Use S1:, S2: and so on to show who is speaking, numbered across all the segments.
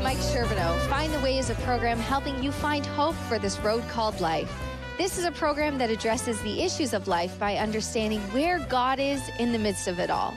S1: Mike Sherbino. Find the Way is a program helping you find hope for this road called life. This is a program that addresses the issues of life by understanding where God is in the midst of it all.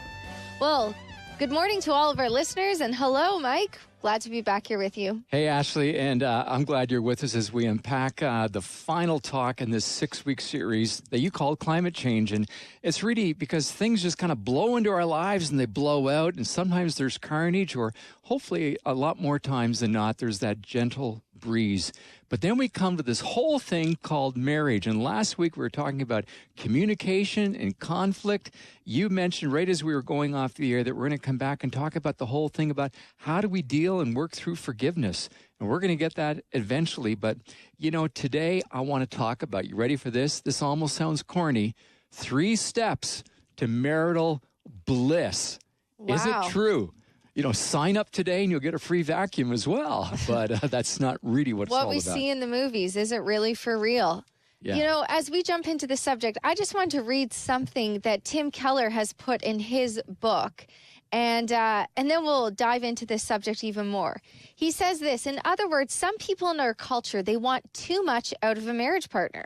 S1: Well, good morning to all of our listeners, and hello, Mike. Glad to be back here with you.
S2: Hey, Ashley, and I'm glad you're with us as we unpack the final talk in this 6-week series that you called Climate Change. And it's really because things just kind of blow into our lives and they blow out, and sometimes there's carnage, or hopefully a lot more times than not, there's that gentle breeze. But then we come to this whole thing called marriage. And last week we were talking about communication and conflict. You mentioned right as we were going off the air that we're going to come back and talk about the whole thing about how do we deal and work through forgiveness. And we're going to get that eventually. But, you know, today I want to talk about, you ready for this? This almost sounds corny. 3 steps to marital bliss.
S1: Wow.
S2: Is it true? You know, sign up today and you'll get a free vacuum as well. But that's not really what it's all about.
S1: What we see in the movies, is it really for real?
S2: Yeah.
S1: You know, as we jump into the subject, I just wanted to read something that Tim Keller has put in his book. And then we'll dive into this subject even more. He says this: in other words, some people in our culture, they want too much out of a marriage partner.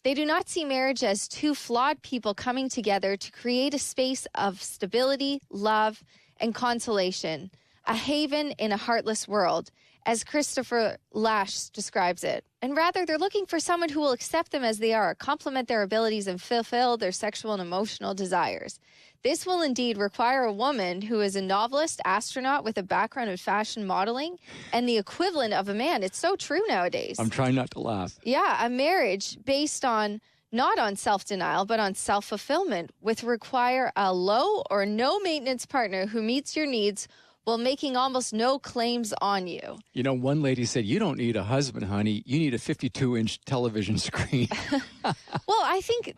S1: They do not see marriage as two flawed people coming together to create a space of stability, love, and consolation, a haven in a heartless world, as Christopher Lasch describes it. And rather, they're looking for someone who will accept them as they are, complement their abilities, and fulfill their sexual and emotional desires. This will indeed require a woman who is a novelist, astronaut with a background in fashion modeling, and the equivalent of a man. It's so true nowadays.
S2: I'm trying not to laugh.
S1: Yeah, a marriage based on not on self-denial, but on self-fulfillment, would require a low or no maintenance partner who meets your needs while making almost no claims on you.
S2: You know, one lady said, you don't need a husband, honey. You need a 52-inch television screen.
S1: Well, I think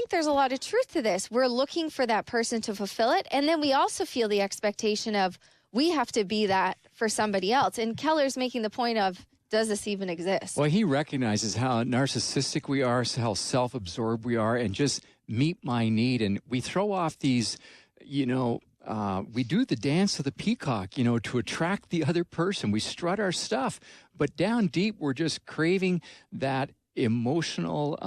S1: there's a lot of truth to this. We're looking for that person to fulfill it. And then we also feel the expectation of we have to be that for somebody else. And Keller's making the point of, does this even exist?
S2: Well, he recognizes how narcissistic we are, how self-absorbed we are, and just meet my need. And we throw off these, you know, we do the dance of the peacock, you know, to attract the other person. We strut our stuff, but down deep, we're just craving that emotional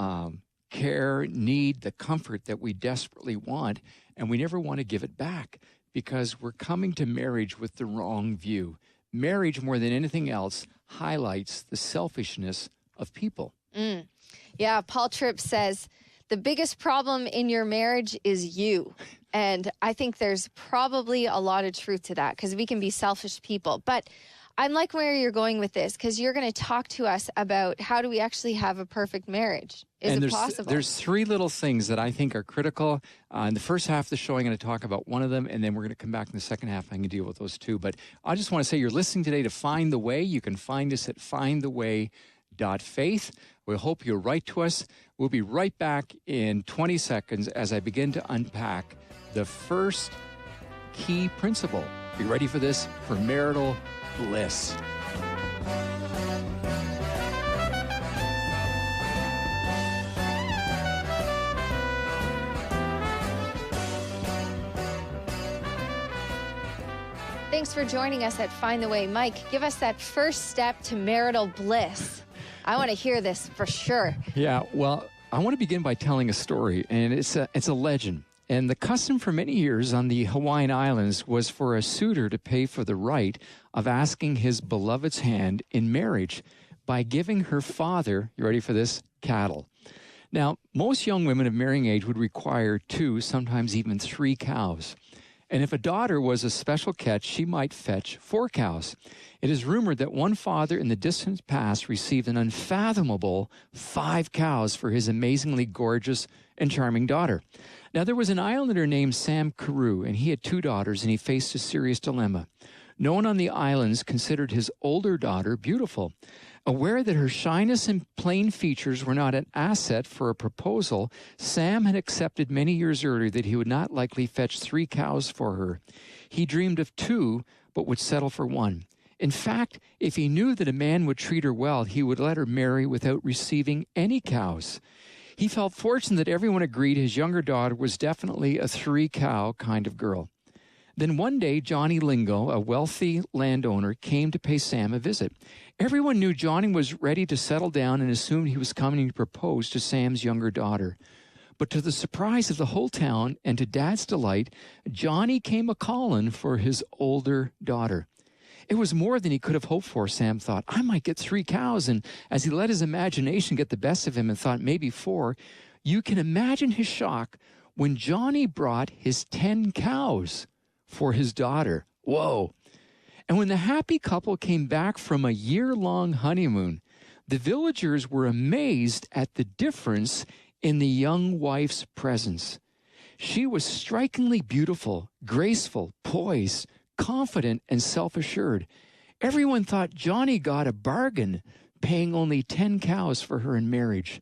S2: care, need, the comfort that we desperately want, and we never want to give it back because we're coming to marriage with the wrong view. Marriage, more than anything else, highlights the selfishness of people.
S1: Yeah, Paul Tripp says, the biggest problem in your marriage is you. And I think there's probably a lot of truth to that because we can be selfish people. But I'm like where you're going with this because you're going to talk to us about how do we actually have a perfect marriage? Is it possible?
S2: There's 3 little things that I think are critical. In the first half of the show, I'm going to talk about one of them, and then we're going to come back in the second half and I can deal with those 2. But I just want to say you're listening today to Find the Way. You can find us at FindTheWay.faith. We hope you'll write to us. We'll be right back in 20 seconds as I begin to unpack the first key principle. Be ready for this, for marital bliss.
S1: Thanks for joining us at Find the Way. Mike, give us that first step to marital bliss. I want to hear this for sure.
S2: Yeah, well, I want to begin by telling a story, and it's a legend. And the custom for many years on the Hawaiian Islands was for a suitor to pay for the right of asking his beloved's hand in marriage by giving her father, you ready for this, cattle. Now, most young women of marrying age would require 2, sometimes even 3 cows. And if a daughter was a special catch, she might fetch 4 cows. It is rumored that one father in the distant past received an unfathomable 5 cows for his amazingly gorgeous and charming daughter. Now, there was an islander named Sam Carew, and he had 2 daughters, and he faced a serious dilemma. No one on the islands considered his older daughter beautiful. Aware that her shyness and plain features were not an asset for a proposal, Sam had accepted many years earlier that he would not likely fetch 3 cows for her. He dreamed of 2, but would settle for 1. In fact, if he knew that a man would treat her well, he would let her marry without receiving any cows. He felt fortunate that everyone agreed his younger daughter was definitely a 3-cow kind of girl. Then one day, Johnny Lingo, a wealthy landowner, came to pay Sam a visit. Everyone knew Johnny was ready to settle down and assumed he was coming to propose to Sam's younger daughter. But to the surprise of the whole town and to Dad's delight, Johnny came a-calling for his older daughter. It was more than he could have hoped for, Sam thought. I might get 3 cows, and as he let his imagination get the best of him and thought maybe 4, you can imagine his shock when Johnny brought his 10 cows for his daughter. Whoa. And when the happy couple came back from a year-long honeymoon, the villagers were amazed at the difference in the young wife's presence. She was strikingly beautiful, graceful, poised, confident, and self-assured. Everyone thought Johnny got a bargain, paying only 10 cows for her in marriage.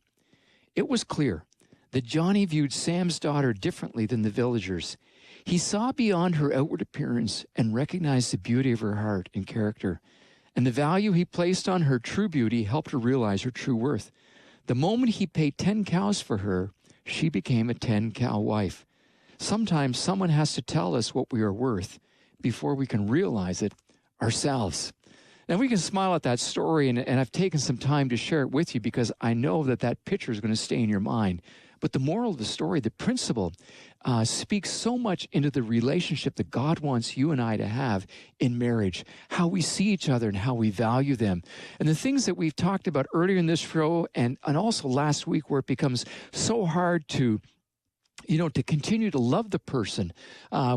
S2: It was clear that Johnny viewed Sam's daughter differently than the villagers. He saw beyond her outward appearance and recognized the beauty of her heart and character. And the value he placed on her true beauty helped her realize her true worth. The moment he paid 10 cows for her, she became a 10-cow wife. Sometimes someone has to tell us what we are worth before we can realize it ourselves. Now, we can smile at that story, and I've taken some time to share it with you because I know that that picture is going to stay in your mind. But the moral of the story, the principle, speaks so much into the relationship that God wants you and I to have in marriage, how we see each other and how we value them. And the things that we've talked about earlier in this show and also last week where it becomes so hard to continue to love the person.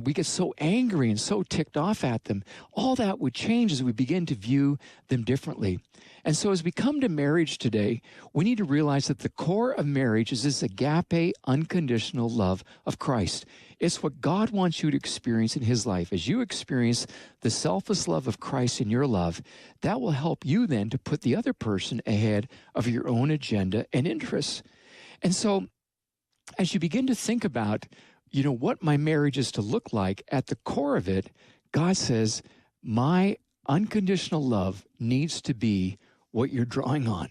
S2: We get so angry and so ticked off at them. All that would change as we begin to view them differently. And so as we come to marriage today, we need to realize that the core of marriage is this agape, unconditional love of Christ. It's what God wants you to experience in his life. As you experience the selfless love of Christ in your love, that will help you then to put the other person ahead of your own agenda and interests. And so as you begin to think about, what my marriage is to look like, at the core of it, God says, my unconditional love needs to be what you're drawing on.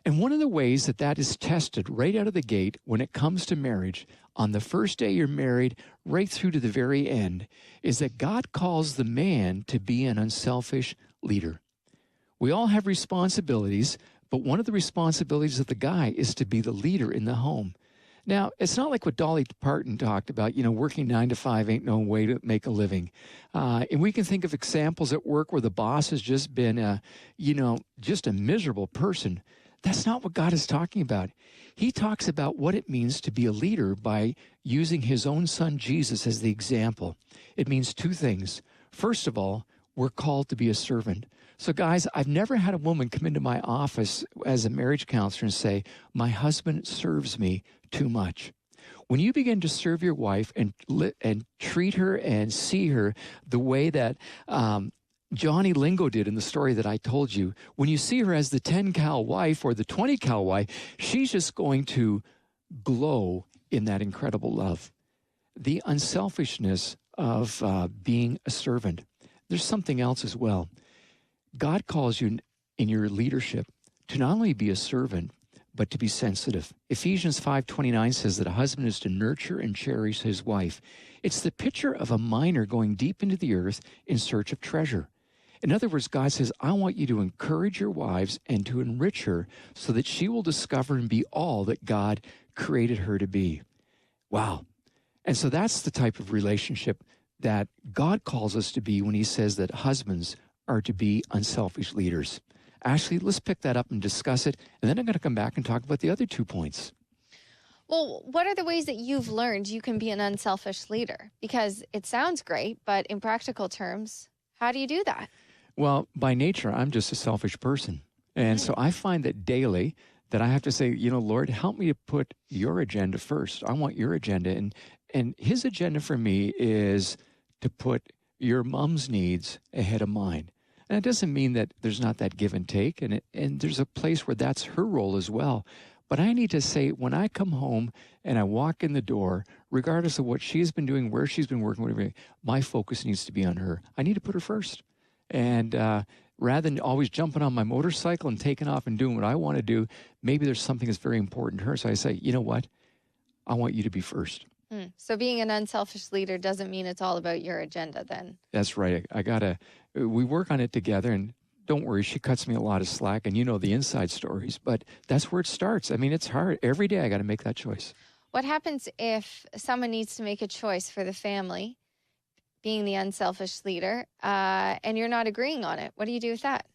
S2: And one of the ways that that is tested right out of the gate when it comes to marriage, on the first day you're married, right through to the very end, is that God calls the man to be an unselfish leader. We all have responsibilities, but one of the responsibilities of the guy is to be the leader in the home. Now, it's not like what Dolly Parton talked about, working 9 to 5 ain't no way to make a living. And we can think of examples at work where the boss has just been, just a miserable person. That's not what God is talking about. He talks about what it means to be a leader by using his own son, Jesus, as the example. It means 2 things. First of all, we're called to be a servant. So guys, I've never had a woman come into my office as a marriage counselor and say, my husband serves me too much. When you begin to serve your wife and treat her and see her the way that Johnny Lingo did in the story that I told you, when you see her as the 10-cow wife or the 20-cow wife, she's just going to glow in that incredible love. The unselfishness of being a servant. There's something else as well. God calls you in your leadership to not only be a servant, but to be sensitive. Ephesians 5:29 says that a husband is to nurture and cherish his wife. It's the picture of a miner going deep into the earth in search of treasure. In other words, God says, I want you to encourage your wives and to enrich her so that she will discover and be all that God created her to be. Wow. And so that's the type of relationship that God calls us to be when he says that husbands are to be unselfish leaders. Ashley, let's pick that up and discuss it, and then I'm going to come back and talk about the other 2 points.
S1: Well, what are the ways that you've learned you can be an unselfish leader? Because it sounds great, but in practical terms, how do you do that?
S2: Well, by nature, I'm just a selfish person. And so I find that daily that I have to say, Lord, help me to put your agenda first. I want your agenda. And his agenda for me is to put your mom's needs ahead of mine. And it doesn't mean that there's not that give and take, and there's a place where that's her role as well. But I need to say, when I come home and I walk in the door, regardless of what she's been doing, where she's been working, whatever, my focus needs to be on her. I need to put her first. And rather than always jumping on my motorcycle and taking off and doing what I want to do, maybe there's something that's very important to her. So I say, you know what? I want you to be first.
S1: So being an unselfish leader doesn't mean it's all about your agenda then.
S2: That's right. We work on it together, and don't worry, she cuts me a lot of slack, and you know the inside stories, but that's where it starts. I mean, it's hard. Every day I got to make that choice.
S1: What happens if someone needs to make a choice for the family, being the unselfish leader, and you're not agreeing on it? What do you do with that?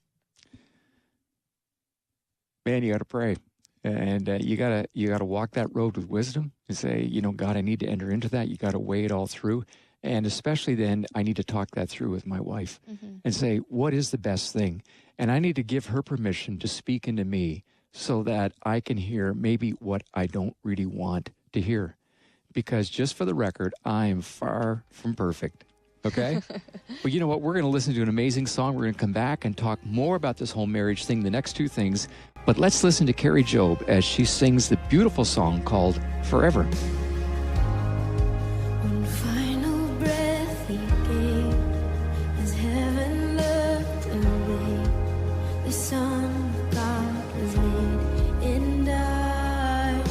S2: Man, you got to pray. And you gotta walk that road with wisdom and say, God, I need to enter into that. You got to weigh it all through. And especially then, I need to talk that through with my wife and say, what is the best thing? And I need to give her permission to speak into me so that I can hear maybe what I don't really want to hear. Because just for the record, I am far from perfect. Okay? But you know what? We're going to listen to an amazing song. We're going to come back and talk more about this whole marriage thing, the next two things. But let's listen to Carrie Job as she sings the beautiful song called Forever.
S3: One final breath he gave as heaven looked away. The Son of God was laid in darkness.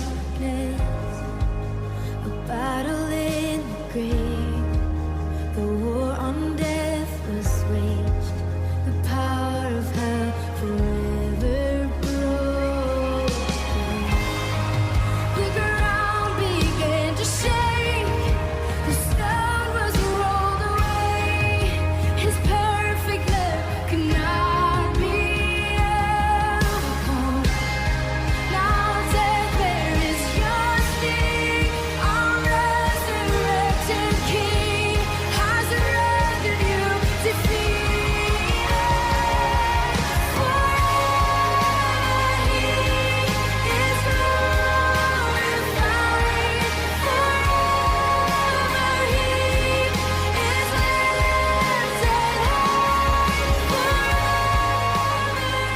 S3: A battle in the grave. The war on death was waged. The power of hell forever broken. The ground began to shake. The stone was rolled away. His perfect love could not be overcome. Now death, where is your sting? Our resurrected King has rendered you defeated. Forever he is glorified. Forever he is lifted high.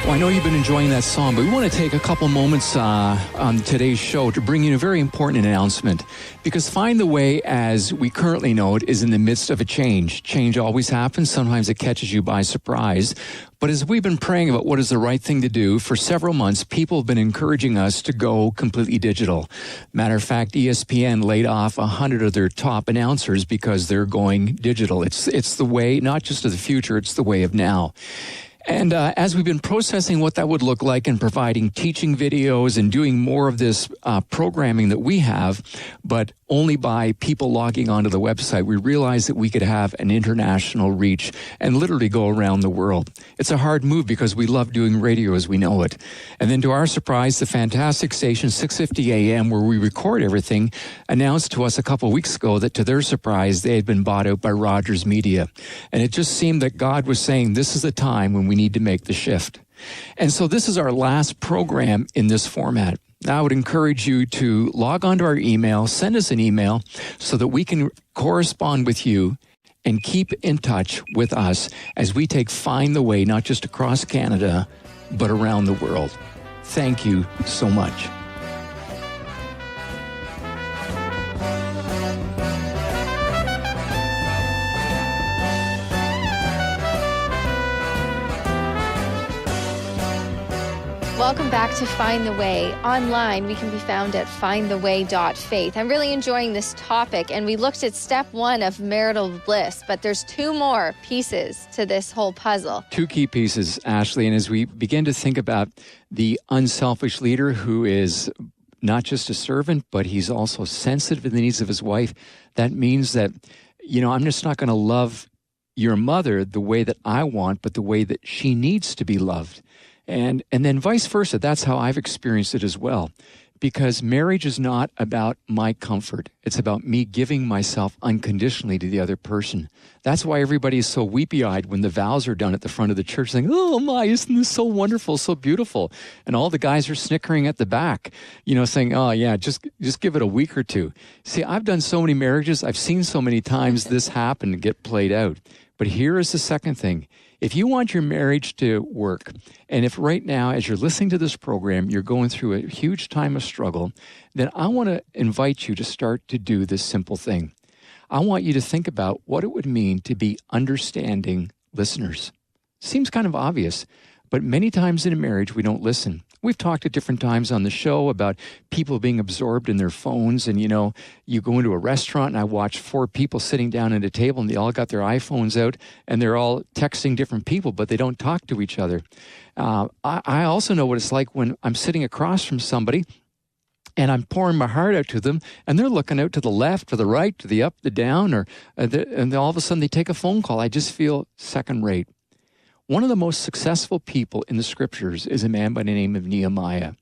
S2: Well, I know you've been enjoying that song, but we want to take a couple moments on today's show to bring you a very important announcement. Because Find the Way, as we currently know it, is in the midst of a change. Change always happens. Sometimes it catches you by surprise. But as we've been praying about what is the right thing to do, for several months, people have been encouraging us to go completely digital. Matter of fact, ESPN laid off 100 of their top announcers because they're going digital. It's the way, not just of the future, it's the way of now. And as we've been processing what that would look like and providing teaching videos and doing more of this programming that we have, but only by people logging onto the website, we realized that we could have an international reach and literally go around the world. It's a hard move because we love doing radio as we know it. And then to our surprise, the fantastic station 650 AM, where we record everything, announced to us a couple of weeks ago that to their surprise, they had been bought out by Rogers Media. And it just seemed that God was saying, this is the time when we need to make the shift. And so this is our last program in this format. Now I would encourage you to log onto our email, send us an email so that we can correspond with you and keep in touch with us as we take Find the Way, not just across Canada, but around the world. Thank you so much.
S1: Welcome back to Find the Way. Online, we can be found at FindTheWay.faith. I'm really enjoying this topic, and we looked at step 1 of marital bliss, but there's 2 more pieces to this whole puzzle.
S2: 2 key pieces, Ashley, and as we begin to think about the unselfish leader who is not just a servant, but he's also sensitive to the needs of his wife, that means that, I'm just not going to love your mother the way that I want, but the way that she needs to be loved. And then vice versa. That's how I've experienced it as well. Because marriage is not about my comfort. It's about me giving myself unconditionally to the other person. That's why everybody is so weepy-eyed when the vows are done at the front of the church saying, oh my, isn't this so wonderful, so beautiful? And all the guys are snickering at the back, saying, oh yeah, just give it a week or 2. See, I've done so many marriages. I've seen so many times this happen and get played out. But here is the second thing. If you want your marriage to work, and if right now, as you're listening to this program, you're going through a huge time of struggle, then I want to invite you to start to do this simple thing. I want you to think about what it would mean to be understanding listeners. Seems kind of obvious, but many times in a marriage, we don't listen. We've talked at different times on the show about people being absorbed in their phones. And, you go into a restaurant and I watch 4 people sitting down at a table and they all got their iPhones out and they're all texting different people, but they don't talk to each other. I also know what it's like when I'm sitting across from somebody and I'm pouring my heart out to them, and they're looking out to the left, to the right, to the up, the down, and all of a sudden they take a phone call. I just feel second rate. One of the most successful people in the scriptures is a man by the name of Nehemiah.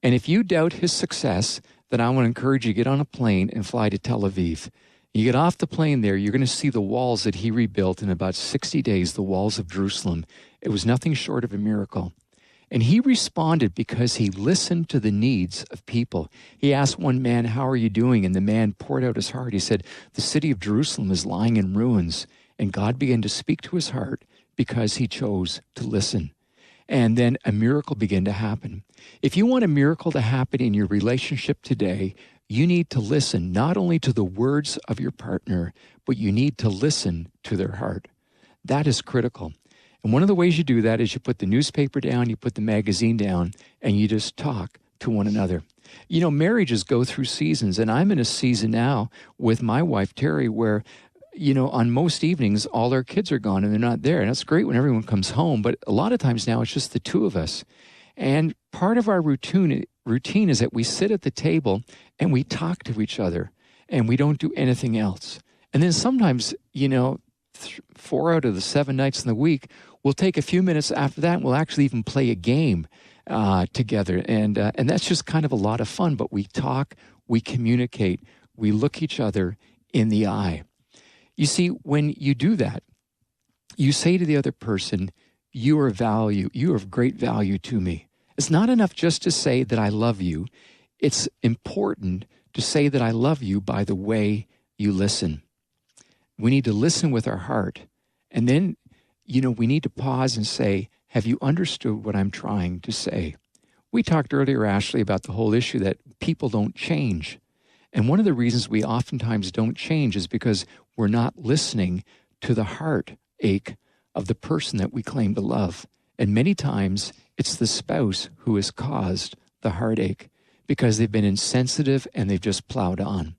S2: And if you doubt his success, then I want to encourage you to get on a plane and fly to Tel Aviv. You get off the plane there, you're going to see the walls that he rebuilt in about 60 days, the walls of Jerusalem. It was nothing short of a miracle. And he responded because he listened to the needs of people. He asked one man, "How are you doing?" And the man poured out his heart. He said, "The city of Jerusalem is lying in ruins." And God began to speak to his heart because he chose to listen. And then a miracle began to happen. If you want a miracle to happen in your relationship today, you need to listen not only to the words of your partner, but you need to listen to their heart. That is critical. And one of the ways you do that is you put the newspaper down, you put the magazine down, and you just talk to one another. Marriages go through seasons, and I'm in a season now with my wife, Terry, where, on most evenings, all our kids are gone and they're not there. And that's great when everyone comes home, but a lot of times now it's just the two of us. And part of our routine is that we sit at the table and we talk to each other and we don't do anything else. And then sometimes, 4 out of the 7 nights in the week, we'll take a few minutes after that and we'll actually even play a game together. And that's just kind of a lot of fun. But we talk, we communicate, we look each other in the eye. You see, when you do that, you say to the other person, "You are of great value to me." It's not enough just to say that I love you. It's important to say that I love you by the way you listen. We need to listen with our heart. And then, we need to pause and say, have you understood what I'm trying to say? We talked earlier, Ashley, about the whole issue that people don't change. And one of the reasons we oftentimes don't change is because we're not listening to the heartache of the person that we claim to love. And many times it's the spouse who has caused the heartache because they've been insensitive and they've just plowed on.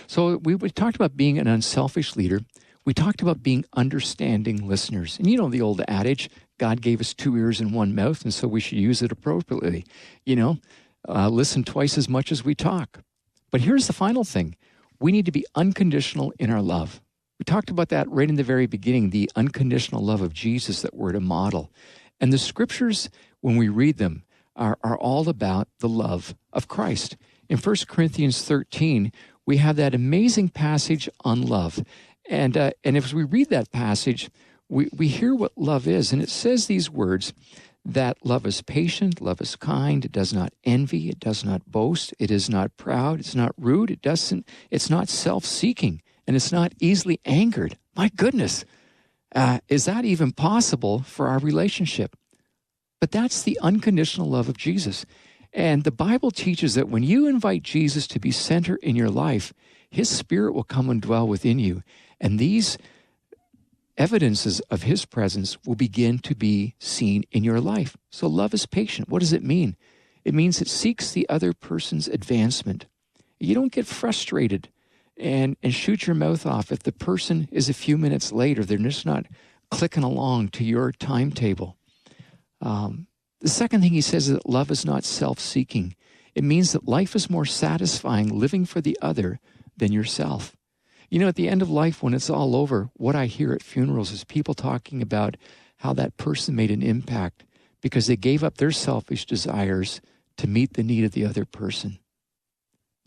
S2: So we talked about being an unselfish leader. We talked about being understanding listeners. And the old adage, God gave us 2 ears and 1 mouth, and so we should use it appropriately. Listen twice as much as we talk. But here's the final thing. We need to be unconditional in our love. We talked about that right in the very beginning, the unconditional love of Jesus that we're to model. And the scriptures, when we read them, are all about the love of Christ. In 1 Corinthians 13, we have that amazing passage on love. And as we read that passage, we hear what love is. And it says these words, that love is patient, love is kind, it does not envy, it does not boast, it is not proud, it's not rude, it's not self-seeking, and it's not easily angered. My goodness, is that even possible for our relationship? But that's the unconditional love of Jesus. And the Bible teaches that when you invite Jesus to be center in your life, his Spirit will come and dwell within you. And these evidences of his presence will begin to be seen in your life. So love is patient. What does it mean? It means it seeks the other person's advancement. You don't get frustrated and shoot your mouth off if the person is a few minutes late or they're just not clicking along to your timetable. The second thing he says is that love is not self-seeking. It means that life is more satisfying living for the other than yourself. At the end of life, when it's all over, what I hear at funerals is people talking about how that person made an impact because they gave up their selfish desires to meet the need of the other person.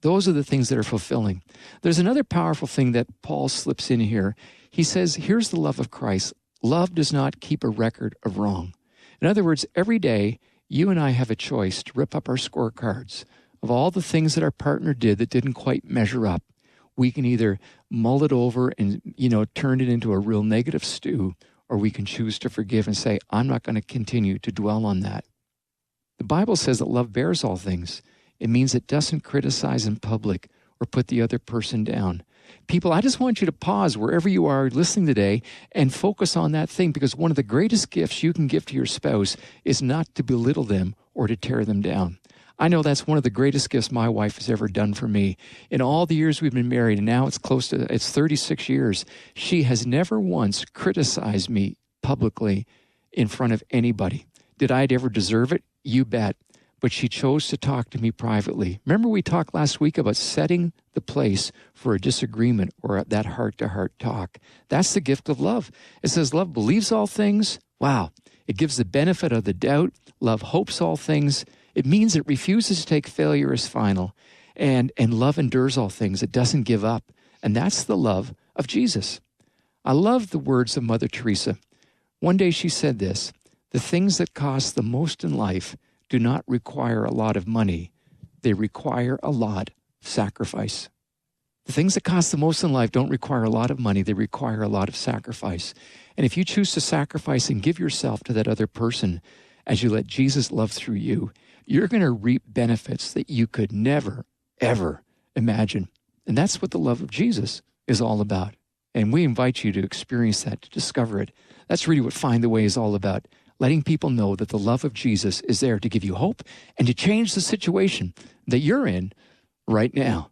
S2: Those are the things that are fulfilling. There's another powerful thing that Paul slips in here. He says, here's the love of Christ. Love does not keep a record of wrong. In other words, every day, you and I have a choice to rip up our scorecards of all the things that our partner did that didn't quite measure up. We can either mull it over and, turn it into a real negative stew, or we can choose to forgive and say, I'm not going to continue to dwell on that. The Bible says that love bears all things. It means it doesn't criticize in public or put the other person down. People, I just want you to pause wherever you are listening today and focus on that thing, because one of the greatest gifts you can give to your spouse is not to belittle them or to tear them down. I know that's one of the greatest gifts my wife has ever done for me. In all the years we've been married, and now it's 36 years, she has never once criticized me publicly in front of anybody. Did I ever deserve it? You bet. But she chose to talk to me privately. Remember we talked last week about setting the place for a disagreement or that heart-to-heart talk. That's the gift of love. It says love believes all things. Wow. It gives the benefit of the doubt. Love hopes all things. It means it refuses to take failure as final. And love endures all things. It doesn't give up. And that's the love of Jesus. I love the words of Mother Teresa. One day she said this, "The things that cost the most in life do not require a lot of money. They require a lot of sacrifice." The things that cost the most in life don't require a lot of money. They require a lot of sacrifice. And if you choose to sacrifice and give yourself to that other person as you let Jesus love through you, you're going to reap benefits that you could never, ever imagine. And that's what the love of Jesus is all about. And we invite you to experience that, to discover it. That's really what Find the Way is all about. Letting people know that the love of Jesus is there to give you hope and to change the situation that you're in right now.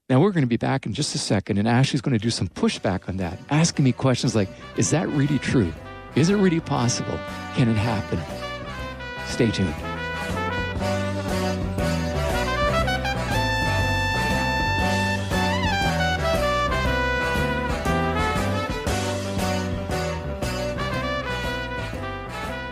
S2: Now, we're going to be back in just a second, and Ashley's going to do some pushback on that, asking me questions like, is that really true? Is it really possible? Can it happen? Stay tuned.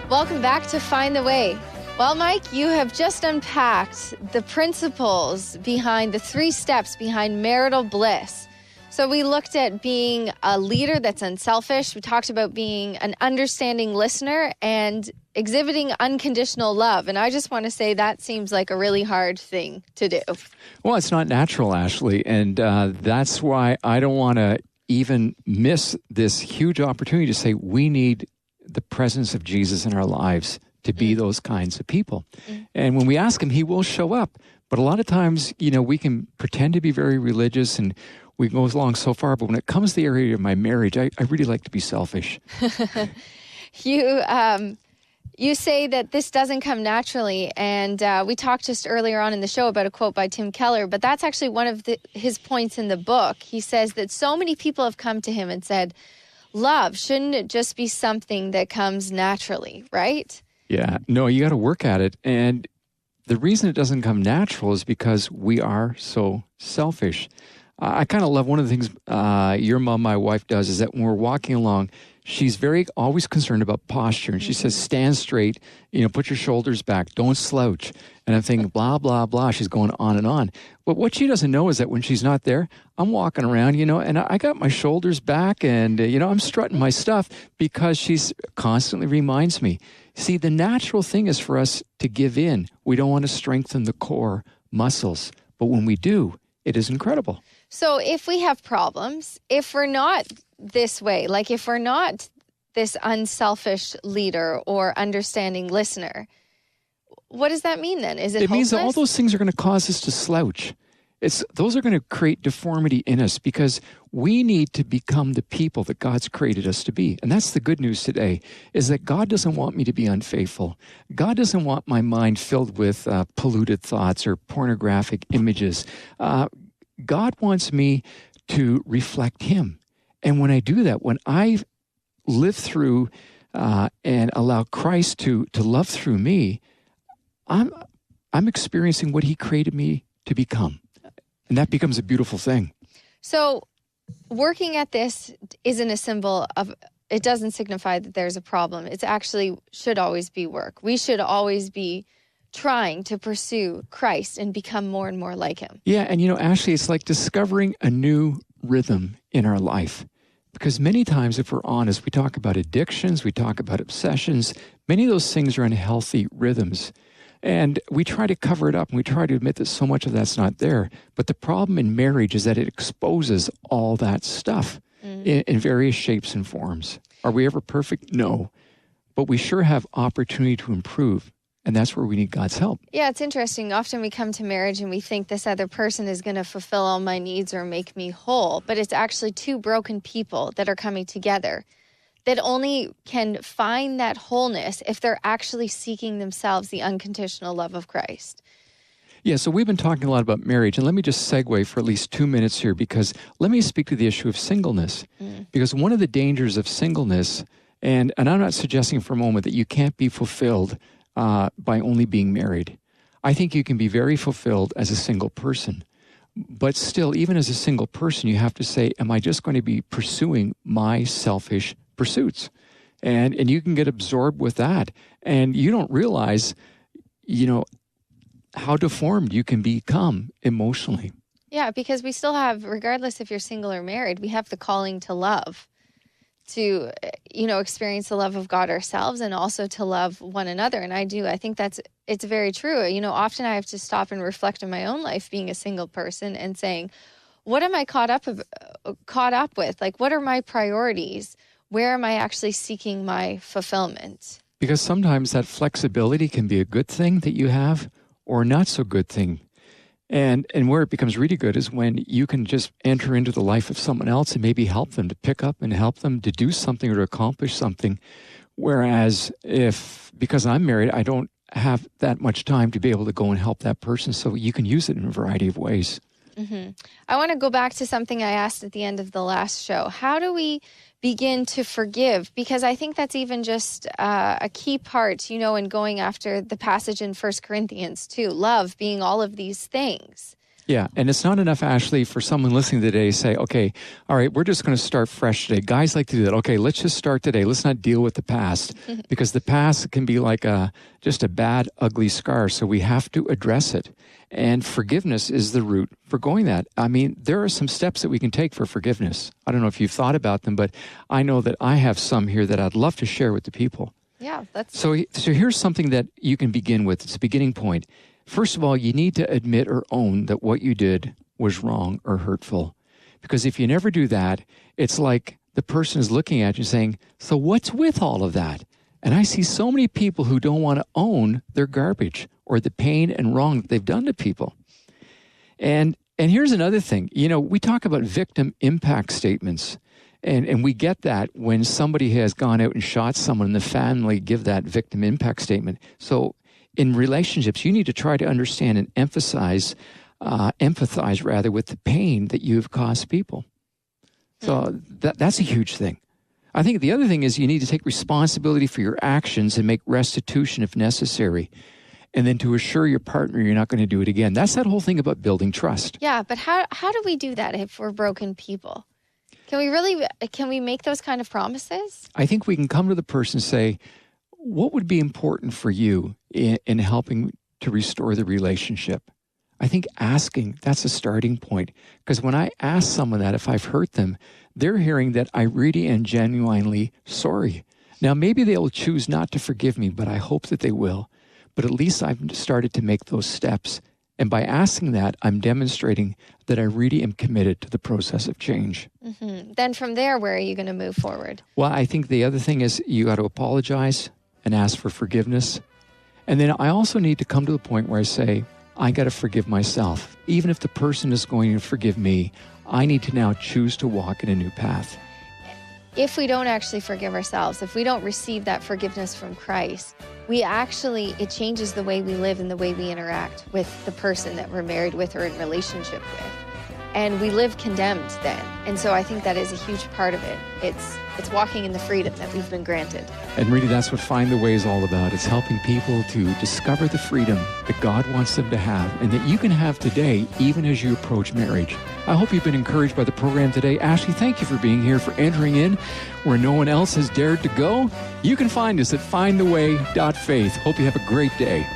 S1: Welcome back to Find the Way. Well, Mike, you have just unpacked the principles behind the 3 steps behind marital bliss. So we looked at being a leader that's unselfish. We talked about being an understanding listener and exhibiting unconditional love. And I just want to say that seems like a really hard thing to do.
S2: Well, it's not natural, Ashley. And that's why I don't want to even miss this huge opportunity to say we need the presence of Jesus in our lives to be those kinds of people. And when we ask him, he will show up. But a lot of times, we can pretend to be very religious and we go along so far. But when it comes to the area of my marriage, I really like to be selfish.
S1: You say that this doesn't come naturally. And we talked just earlier on in the show about a quote by Tim Keller. But that's actually one of his points in the book. He says that so many people have come to him and said, love, shouldn't it just be something that comes naturally, right?
S2: Yeah, no, you got to work at it. And the reason it doesn't come natural is because we are so selfish. I kind of love one of the things your mom, my wife, does is that when we're walking along, she's always concerned about posture. And she says, stand straight, put your shoulders back, don't slouch. And I'm thinking, blah, blah, blah. She's going on and on. But what she doesn't know is that when she's not there, I'm walking around, and I got my shoulders back and, I'm strutting my stuff because she's constantly reminds me. See, the natural thing is for us to give in. We don't want to strengthen the core muscles. But when we do, it is incredible.
S1: So if we have problems, if we're not this way, like if we're not this unselfish leader or understanding listener, what does that mean then? Is it
S2: means that all
S1: hopeless?
S2: those things are going to cause us to slouch. Those are going to create deformity in us because we need to become the people that God's created us to be. And that's the good news today, is that God doesn't want me to be unfaithful. God doesn't want my mind filled with polluted thoughts or pornographic images. God wants me to reflect him. And when I do that, when I live through and allow Christ to love through me, I'm experiencing what he created me to become. And that becomes a beautiful thing.
S1: So working at this isn't a symbol of, it doesn't signify that there's a problem. It's actually should always be work. We should always be trying to pursue Christ and become more and more like him.
S2: Yeah, and Ashley, it's like discovering a new rhythm in our life. Because many times, if we're honest, we talk about addictions, we talk about obsessions. Many of those things are unhealthy rhythms. And we try to cover it up and we try to admit that so much of that's not there. But the problem in marriage is that it exposes all that stuff in various shapes and forms. Are we ever perfect? No. But we sure have opportunity to improve. And that's where we need God's help.
S1: Yeah, it's interesting. Often we come to marriage and we think this other person is going to fulfill all my needs or make me whole. But it's actually 2 broken people that are coming together that only can find that wholeness if they're actually seeking themselves the unconditional love of Christ.
S2: Yeah, so we've been talking a lot about marriage, and let me just segue for at least 2 minutes here, because let me speak to the issue of singleness. Because one of the dangers of singleness, and I'm not suggesting for a moment that you can't be fulfilled by only being married. I think you can be very fulfilled as a single person. But still, even as a single person, you have to say, am I just going to be pursuing my selfish pursuits? And you can get absorbed with that. And you don't realize, how deformed you can become emotionally.
S1: Yeah, because we still have, regardless if you're single or married, we have the calling to love, to, experience the love of God ourselves and also to love one another. And I think it's very true. Often I have to stop and reflect on my own life being a single person and saying, what am I caught up with? Like, what are my priorities? Where am I actually seeking my fulfillment?
S2: Because sometimes that flexibility can be a good thing that you have, or not so good thing. And where it becomes really good is when you can just enter into the life of someone else and maybe help them to pick up and help them to do something or to accomplish something. Whereas because I'm married, I don't have that much time to be able to go and help that person. So you can use it in a variety of ways.
S1: Mm-hmm. I want to go back to something I asked at the end of the last show. How do we begin to forgive? Because I think that's even just a key part, in going after the passage in 1 Corinthians too. Love being all of these things.
S2: Yeah, and it's not enough, Ashley, for someone listening today to say, okay, all right, we're just going to start fresh today. Guys like to do that. Okay, let's just start today. Let's not deal with the past, because the past can be like just a bad, ugly scar, so we have to address it. And forgiveness is the route for going that. I mean, there are some steps that we can take for forgiveness. I don't know if you've thought about them, but I know that I have some here that I'd love to share with the people.
S1: Yeah,
S2: So here's something that you can begin with. It's a beginning point. First of all, you need to admit or own that what you did was wrong or hurtful. Because if you never do that, it's like the person is looking at you saying, so what's with all of that? And I see so many people who don't want to own their garbage or the pain and wrong that they've done to people. And here's another thing. We talk about victim impact statements. And we get that when somebody has gone out and shot someone, the family give that victim impact statement. So in relationships, you need to try to understand and empathize with the pain that you've caused people. So that's a huge thing. I think the other thing is you need to take responsibility for your actions and make restitution if necessary. And then to assure your partner you're not going to do it again. That's that whole thing about building trust.
S1: Yeah, but how do we do that if we're broken people? Can we make those kind of promises?
S2: I think we can come to the person and say, what would be important for you in helping to restore the relationship? I think asking, that's a starting point. Because when I ask someone that, if I've hurt them, they're hearing that I really am genuinely sorry. Now, maybe they'll choose not to forgive me, but I hope that they will. But at least I've started to make those steps. And by asking that, I'm demonstrating that I really am committed to the process of change.
S1: Mm-hmm. Then from there, where are you going to move forward?
S2: Well, I think the other thing is you got to apologize and ask for forgiveness. And then I also need to come to the point where I say, I got to forgive myself. Even if the person is going to forgive me, I need to now choose to walk in a new path.
S1: If we don't actually forgive ourselves, if we don't receive that forgiveness from Christ, it changes the way we live and the way we interact with the person that we're married with or in relationship with. And we live condemned then. And so I think that is a huge part of it. It's walking in the freedom that we've been granted.
S2: And really, that's what Find the Way is all about. It's helping people to discover the freedom that God wants them to have and that you can have today, even as you approach marriage. I hope you've been encouraged by the program today. Ashley, thank you for being here, for entering in where no one else has dared to go. You can find us at FindTheWay.faith. Hope you have a great day.